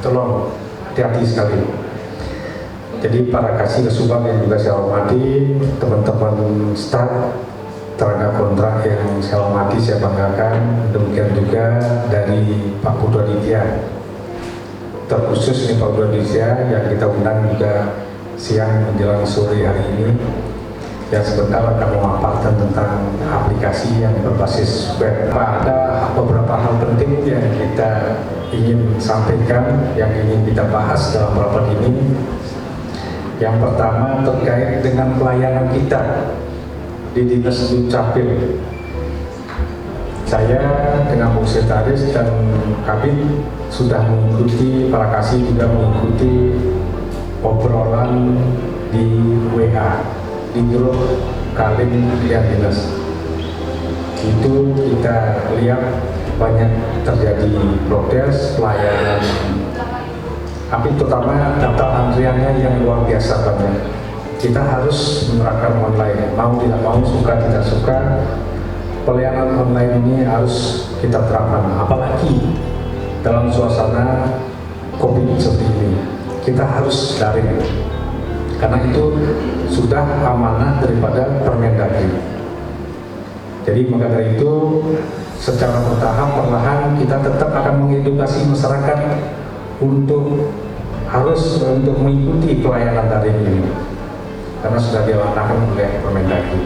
tolong hati-hati sekali. Jadi para kasih Subang yang juga saya hormati, teman-teman staf, tenaga kontrak yang saya hormati, saya banggakan. Demikian juga dari Pak Putra Ditya, terkhusus nih Pak Putra Ditya yang kita undang juga siang menjelang sore hari ini, yang sebentar akan memaparkan tentang aplikasi yang berbasis web. Ada beberapa hal penting yang kita ingin sampaikan, yang ingin kita bahas dalam rapat ini. Yang pertama terkait dengan pelayanan kita di Dinas Dukcapil. Saya dengan Bu Sekretaris dan Kabin sudah mengikuti, para kasih juga mengikuti obrolan di WA, di grup Kalin Pilihan Dinas. Itu kita lihat banyak terjadi protes pelayanan, tapi terutama daftar antriannya yang luar biasa banyak. Kita harus menerapkan online, mau tidak mau, suka tidak suka, pelayanan online ini harus kita terapkan. Apalagi dalam suasana COVID seperti ini, kita harus daring. Karena itu sudah amanah daripada Permendagri. Jadi maka dari itu secara bertahap perlahan kita tetap akan mengedukasi masyarakat untuk mengikuti pelayanan daring ini, karena sudah dilaksanakan oleh Permendagri.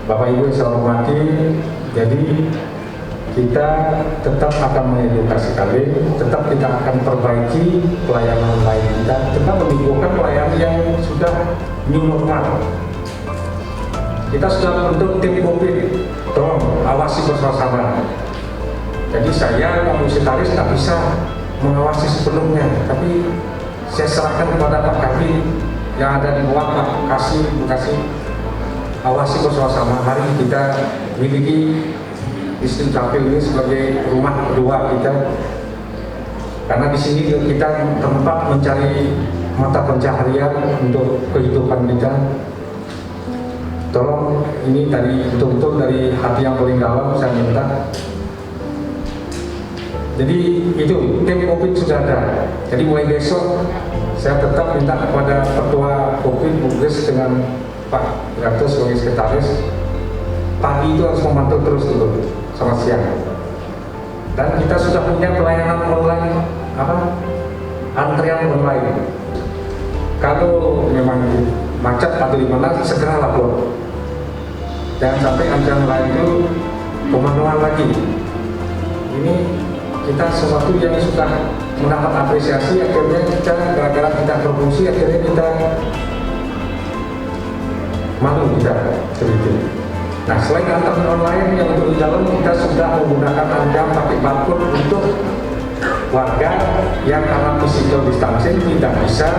Bapak Ibu yang saya hormati, jadi kita tetap akan mengedukasi kalian, tetap kita akan perbaiki pelayanan lain kita, tetap menimbulkan pelayanan yang sudah new normal. Kita sudah bentuk tim COVID, tolong awasi bersama-sama. Jadi saya, Pak Sekretaris, nggak bisa mengawasi sepenuhnya, tapi saya serahkan kepada Pak Kabin yang ada di bawah Pak Kasih awasi bersama-sama. Mari kita miliki Dinas Dukcapil ini sebagai rumah kedua kita, karena di sini kita tempat mencari mata pencaharian untuk kehidupan kita. Tolong ini dari betul-betul dari hati yang paling dalam saya minta. Jadi itu tim COVID sudah ada. Jadi mulai besok saya tetap minta kepada Ketua COVID Bu Gres dengan Pak Direktur sebagai Sekretaris, pagi itu harus memantau terus dulu sama siang. Dan kita sudah punya pelayanan online, antrian online. Kalau memang macet atau di mana, segera lapor. Jangan sampai antrian lain itu pemanuan lagi. Ini kita sesuatu yang sudah mendapat apresiasi, akhirnya kita gara-gara kita berfungsi, akhirnya kita malu kita seperti. Nah, selain antrian online yang untuk di dalam, kita sudah menggunakan anjang pakai barcode untuk warga yang karena physical distancing tidak bisa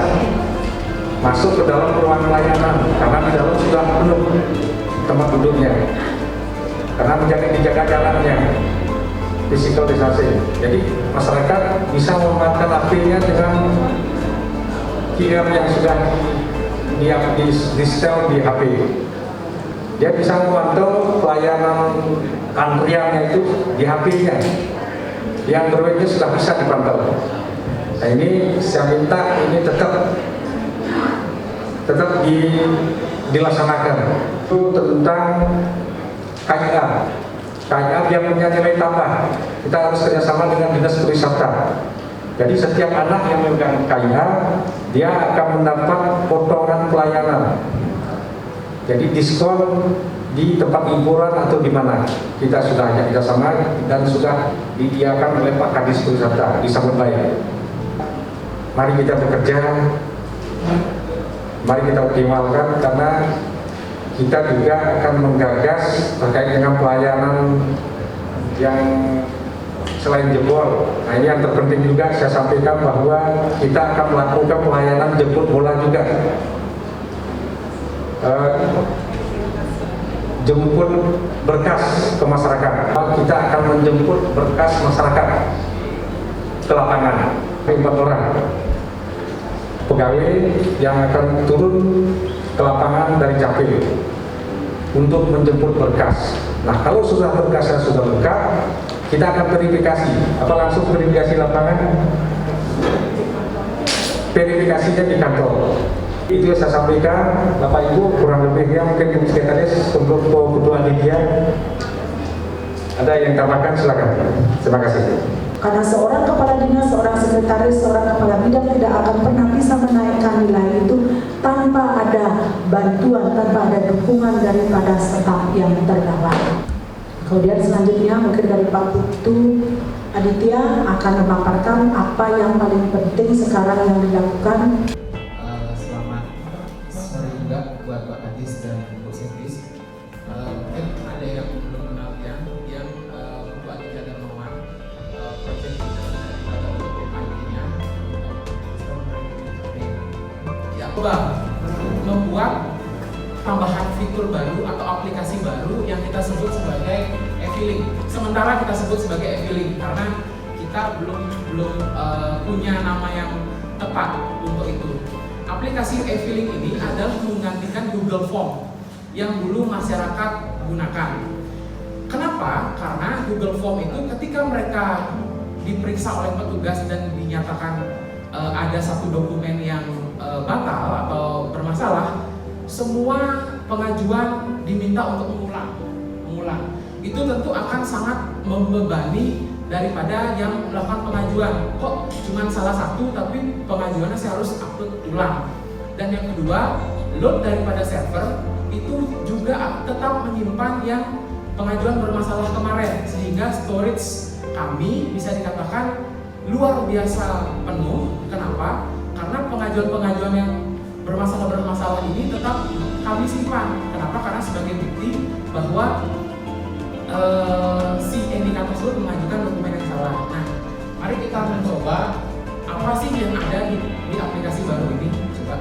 masuk ke dalam ruang pelayanan karena di dalam sudah penuh tempat duduknya, karena dijaga jaraknya, physical distancing. Jadi masyarakat bisa memanfaatkan HP-nya dengan QR yang sudah di setel di HP. Dia bisa memantau pelayanan antriannya itu di HP-nya. Di Android-nya sudah bisa dipantau. Nah, ini saya minta ini tetap dilaksanakan. Itu tentang KIA. KIA yang punya nilai tambah. Kita harus kerjasama dengan Dinas Pariwisata. Jadi setiap anak yang memegang KIA, dia akan mendapat potongan pelayanan. Jadi diskon di tempat hiburan atau di mana. Kita sudah ajak kerjasama dan sudah disediakan oleh Pak Kadis Pariwisata disambut baik. Mari kita bekerja, mari kita optimalkan, karena kita juga akan menggagas terkait dengan pelayanan yang selain jebol. Nah, ini yang terpenting juga saya sampaikan bahwa kita akan melakukan pelayanan jemput bola juga. Jemput berkas ke masyarakat. Kita akan menjemput berkas masyarakat ke lapangan. 4 orang pegawai yang akan turun ke lapangan dari Capil untuk menjemput berkas. Nah, kalau sudah berkasnya sudah lengkap, Kita akan verifikasi, apa langsung verifikasi lapangan? Verifikasinya di kantor. Itu yang saya sampaikan, Bapak Ibu, kurang lebihnya mungkin di sekretaris untuk kebutuhan media. Ada yang tambahkan, silakan. Terima kasih. Karena seorang kepala dinas, seorang sekretaris, seorang kepala bidang tidak akan pernah bisa menaikkan nilai itu tanpa ada bantuan, tanpa ada dukungan daripada staf yang terdahulu. Kemudian selanjutnya mungkin dari Pak Putu Aditya akan memaparkan apa yang paling penting sekarang yang dilakukan. Selamat sore juga buat Pak Kadis dan Bu Sekdis. Mungkin ada yang belum kenal yang Bu Aditya dan Maman, proyek daripada untuk IT-nya ya, membuat tambahan fitur baru atau aplikasi baru yang kita sebut sebagai e-filing. Sementara kita sebut sebagai e-filing karena kita belum punya nama yang tepat untuk itu. Aplikasi e-filing ini adalah menggantikan Google Form yang dulu masyarakat gunakan. Kenapa? Karena Google Form itu ketika mereka diperiksa oleh petugas dan dinyatakan ada satu dokumen yang batal atau bermasalah, semua pengajuan diminta untuk mengulang. Itu tentu akan sangat membebani daripada yang melakukan pengajuan. Kok cuma salah satu tapi pengajuannya saya harus upload ulang. Dan yang kedua, load daripada server itu juga tetap menyimpan yang pengajuan bermasalah kemarin, sehingga storage kami bisa dikatakan luar biasa penuh. Kenapa? Karena pengajuan-pengajuan yang bermasalah ini tetap kami simpan. Kenapa? Karena sebagai bukti bahwa si indikator tersebut mengajukan dokumen yang salah. Nah, mari kita mencoba apa sih yang ada di aplikasi baru ini. Coba.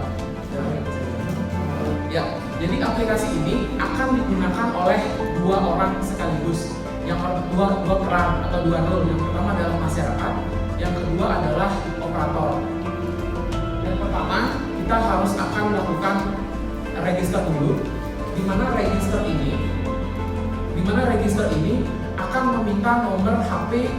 Ya, jadi aplikasi ini akan digunakan oleh dua orang sekaligus. Yang dua peran atau dua role. Yang pertama adalah masyarakat, yang kedua adalah operator. Yang pertama, kita harus akan melakukan register dulu, di mana register ini akan meminta nomor HP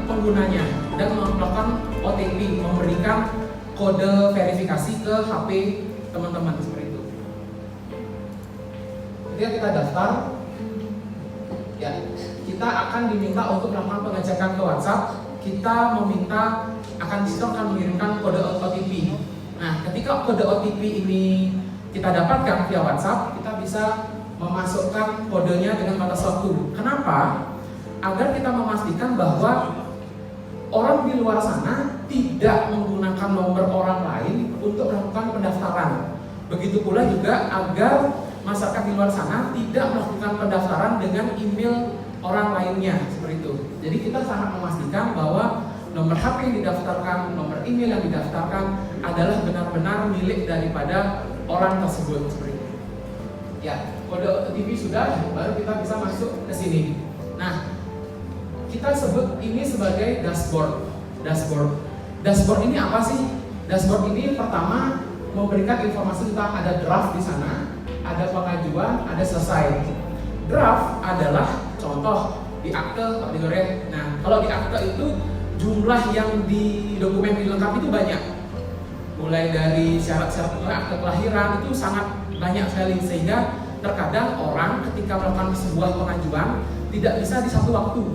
penggunanya dan melakukan OTP, memberikan kode verifikasi ke HP teman-teman seperti itu. Ketika kita daftar, ya kita akan diminta untuk melakukan pengecekan ke WhatsApp. Kita meminta akan mengirimkan kode OTP. Nah, ketika kode OTP ini kita dapatkan via WhatsApp, kita bisa memasukkan kodenya dengan batas waktu. Kenapa? Agar kita memastikan bahwa orang di luar sana tidak menggunakan nomor orang lain untuk melakukan pendaftaran. Begitu pula juga agar masyarakat di luar sana tidak melakukan pendaftaran dengan email orang lainnya, seperti itu. Jadi kita sangat memastikan bahwa nomor HP yang didaftarkan, nomor email yang didaftarkan adalah benar-benar milik daripada orang tersebut, seperti itu. Ya, kode OTP sudah, baru kita bisa masuk ke sini. Nah, kita sebut ini sebagai dashboard. Dashboard ini apa sih? Dashboard ini pertama memberikan informasi tentang ada draft di sana, ada pengajuan, ada selesai. Draft adalah contoh di akte Pak Digore. Nah, kalau di akte itu jumlah yang di dokumen dilengkapi itu banyak. Mulai dari syarat-syarat akte kelahiran itu sangat banyak sekali, sehingga terkadang orang ketika melakukan sebuah pengajuan tidak bisa di satu waktu,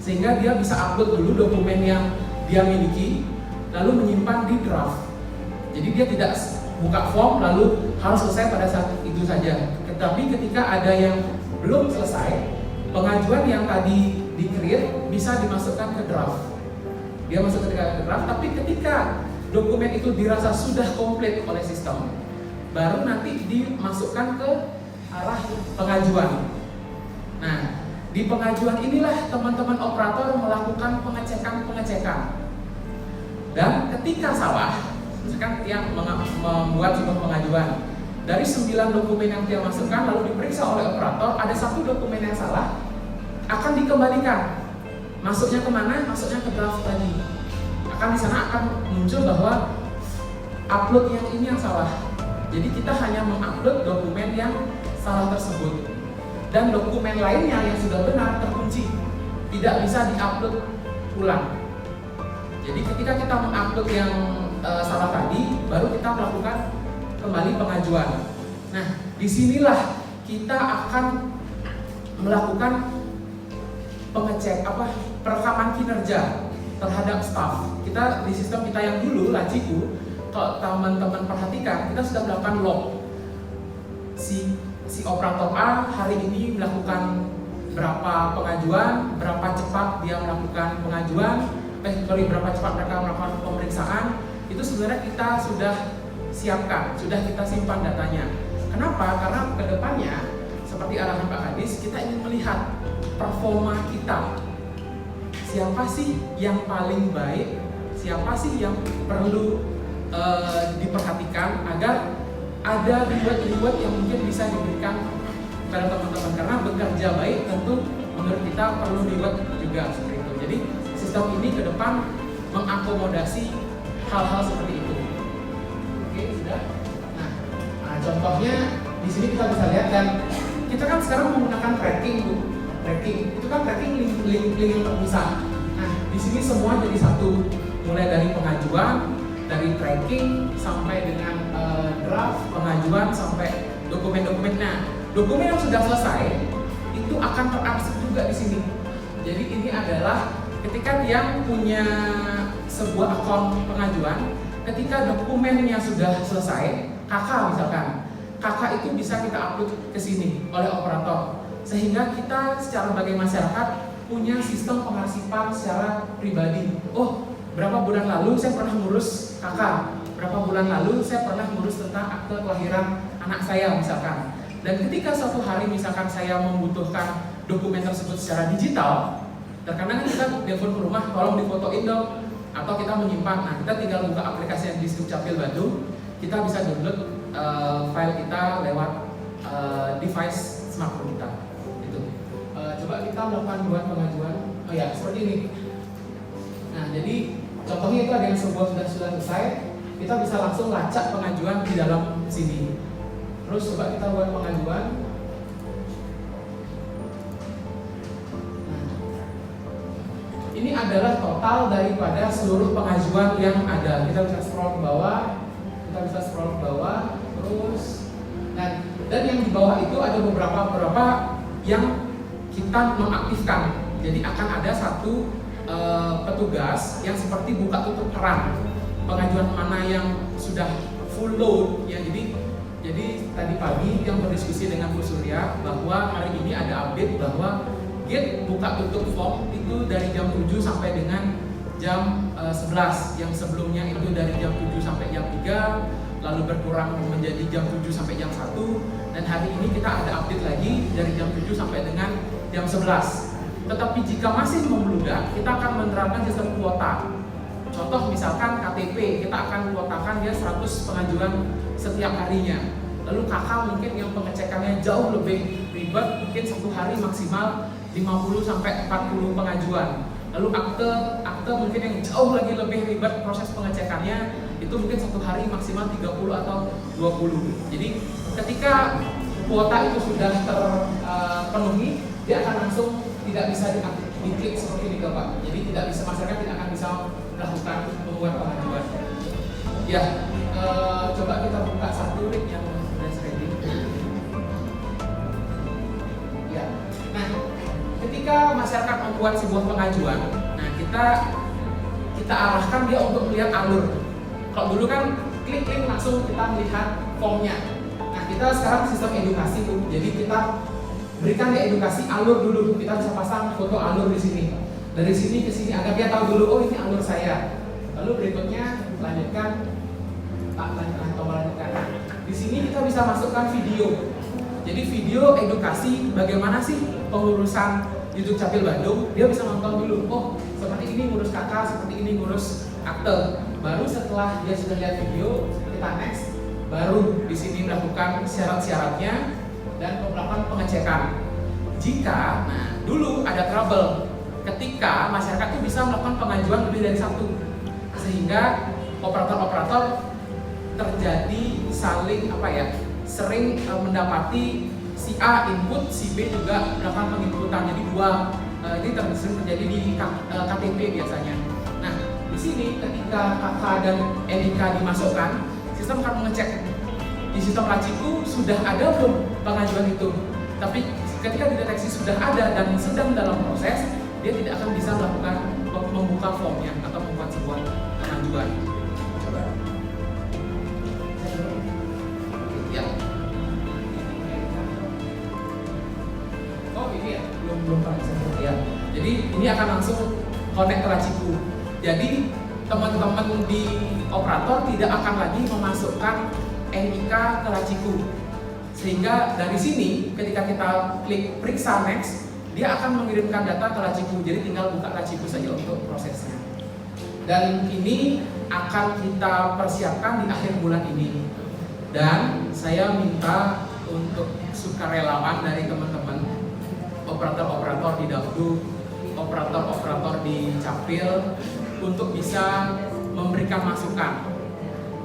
sehingga dia bisa upload dulu dokumen yang dia miliki lalu menyimpan di draft. Jadi dia tidak buka form lalu harus selesai pada saat itu saja. Tetapi ketika ada yang belum selesai, pengajuan yang tadi di-create bisa dimasukkan ke draft. Dia masuk ke draft, tapi ketika dokumen itu dirasa sudah komplit oleh sistem, baru nanti dimasukkan ke arah pengajuan. Nah, di pengajuan inilah teman-teman operator melakukan pengecekan. Dan ketika salah, misalkan yang membuat sebuah pengajuan, dari 9 dokumen yang dia masukkan lalu diperiksa oleh operator, ada satu dokumen yang salah, akan dikembalikan. Masuknya kemana? Masuknya ke draft tadi. Akan di sana akan muncul bahwa upload yang ini yang salah. Jadi kita hanya mengupload dokumen yang salah tersebut. dan dokumen lainnya yang sudah benar terkunci, tidak bisa diupload ulang. Jadi ketika kita mengupload yang salah tadi, baru kita melakukan kembali pengajuan. Nah, disinilah kita akan melakukan perekaman kinerja terhadap staff. Kita di sistem kita yang dulu, Laciku, kalau teman-teman perhatikan, kita sudah melakukan log. Si operator A hari ini melakukan berapa pengajuan, berapa cepat dia melakukan pengajuan, berapa cepat mereka melakukan pemeriksaan. Itu sebenarnya kita sudah siapkan, sudah kita simpan datanya. Kenapa? Karena kedepannya, seperti arahan Pak Kadis, kita ingin melihat performa kita. Siapa sih yang paling baik? Siapa sih yang perlu diperhatikan agar ada reward yang mungkin bisa diberikan kepada teman-teman. Karena bekerja baik tentu menurut kita perlu reward juga seperti itu. Jadi sistem ini ke depan mengakomodasi hal-hal seperti itu. Oke, sudah. Nah, contohnya di sini kita bisa lihat, dan kita kan sekarang menggunakan tracking, Bu. Tracking itu kan tracking link yang terpisah. Nah, di sini semua jadi satu, mulai dari pengajuan, dari tracking sampai dengan draft pengajuan sampai dokumen-dokumen. Nah, dokumen yang sudah selesai itu akan terarsip juga di sini. Jadi ini adalah ketika dia punya sebuah akun pengajuan, ketika dokumennya sudah selesai, KK misalkan, KK itu bisa kita upload ke sini oleh operator, sehingga kita secara sebagai masyarakat punya sistem pengarsipan secara pribadi. Oh, berapa bulan lalu saya pernah ngurus KK, berapa bulan lalu saya pernah ngurus tentang akte kelahiran anak saya misalkan. Dan ketika suatu hari misalkan saya membutuhkan dokumen tersebut secara digital, terkadang kita telepon ke rumah, tolong difotoin dong, atau kita menyimpan. Nah, kita tinggal buka aplikasi yang di Dukcapil Bandung, kita bisa download file kita lewat device smartphone kita. Itu. Coba kita melakukan buat pengajuan. Oh ya, seperti ini. Nah, jadi contohnya itu ada yang sudah selesai, kita bisa langsung lacak pengajuan di dalam sini. Terus coba kita buat pengajuan. Nah, ini adalah total daripada seluruh pengajuan yang ada. Kita bisa scroll ke bawah, terus dan yang di bawah itu ada beberapa yang kita mengaktifkan. Jadi akan ada satu petugas yang seperti buka tutup keran pengajuan mana yang sudah full load ya. Jadi tadi pagi yang berdiskusi dengan Bu Surya bahwa hari ini ada update bahwa gate buka tutup form itu dari jam 7 sampai dengan jam 11. Yang sebelumnya itu dari jam 7 sampai jam 3, lalu berkurang menjadi jam 7 sampai jam 1, dan hari ini kita ada update lagi dari jam 7 sampai dengan jam 11. Tetapi jika masih membludak, kita akan menerapkan sistem kuota. Contoh misalkan KTP, kita akan kuotakan dia 100 pengajuan setiap harinya. Lalu KK mungkin yang pengecekannya jauh lebih ribet, mungkin satu hari maksimal 50 sampai 40 pengajuan. Lalu akte mungkin yang jauh lagi lebih ribet proses pengecekannya, itu mungkin satu hari maksimal 30 atau 20. Jadi ketika kuota itu sudah terpenuhi, dia akan langsung tidak bisa diklik seperti ini Pak. Jadi tidak bisa, masyarakat tidak akan bisa melakukan membuat pengajuan. Ya, coba kita buka satu link yang sudah ready. Ya, nah ketika masyarakat membuat sebuah pengajuan, nah kita arahkan dia untuk melihat alur. Kalau dulu kan klik link langsung kita melihat formnya. Nah kita sekarang sistem edukasi tuh, jadi kita berikan dia edukasi alur dulu. Kita bisa pasang foto alur di sini. Dari sini ke sini agar dia tahu dulu, oh ini alur saya. Lalu berikutnya lanjutkan, lanjutkan. Di sini kita bisa masukkan video. Jadi video edukasi bagaimana sih pengurusan di Dukcapil Bandung. Dia bisa nonton dulu. Oh seperti ini ngurus KK, seperti ini ngurus akte. Baru setelah dia sudah lihat video, kita next. Baru di sini melakukan syarat-syaratnya dan melakukan pengecekan. Jika, nah dulu ada trouble ketika masyarakat itu bisa melakukan pengajuan lebih dari satu, sehingga operator-operator terjadi saling sering mendapati si A input, si B juga melakukan penginputan. Jadi ini sering terjadi di KTP biasanya. Nah, di sini ketika KK dan NIK dimasukkan, sistem akan mengecek di sistem laciku sudah ada belum pengajuan itu. Tapi ketika dideteksi sudah ada dan sedang dalam proses, dia tidak akan bisa melakukan membuka formnya atau membuat sebuah pengajuan. Coba. Ya. Oh ini ya, belum ya. Jadi ini akan langsung connect ke laciku. Jadi teman-teman di operator tidak akan lagi memasukkan NIK ke laciku. Sehingga dari sini ketika kita klik periksa next, dia akan mengirimkan data ke laciku. Jadi tinggal buka laciku saja untuk prosesnya. Dan ini akan kita persiapkan di akhir bulan ini. Dan saya minta untuk sukarelawan dari teman-teman operator-operator di Dapdu, operator-operator di Capil untuk bisa memberikan masukan.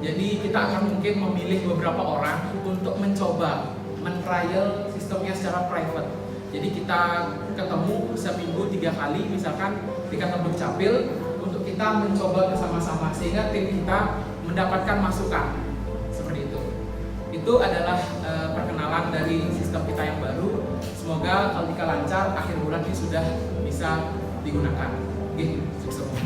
Jadi kita akan mungkin memilih beberapa orang untuk mencoba men-trial sistemnya secara private. Jadi kita ketemu seminggu 3 kali misalkan di kantor Dukcapil untuk kita mencoba bersama-sama sehingga tim kita mendapatkan masukan seperti itu. Itu adalah perkenalan dari sistem kita yang baru. Semoga kalau jika lancar akhir bulan ini sudah bisa digunakan. Oke, sukses semua.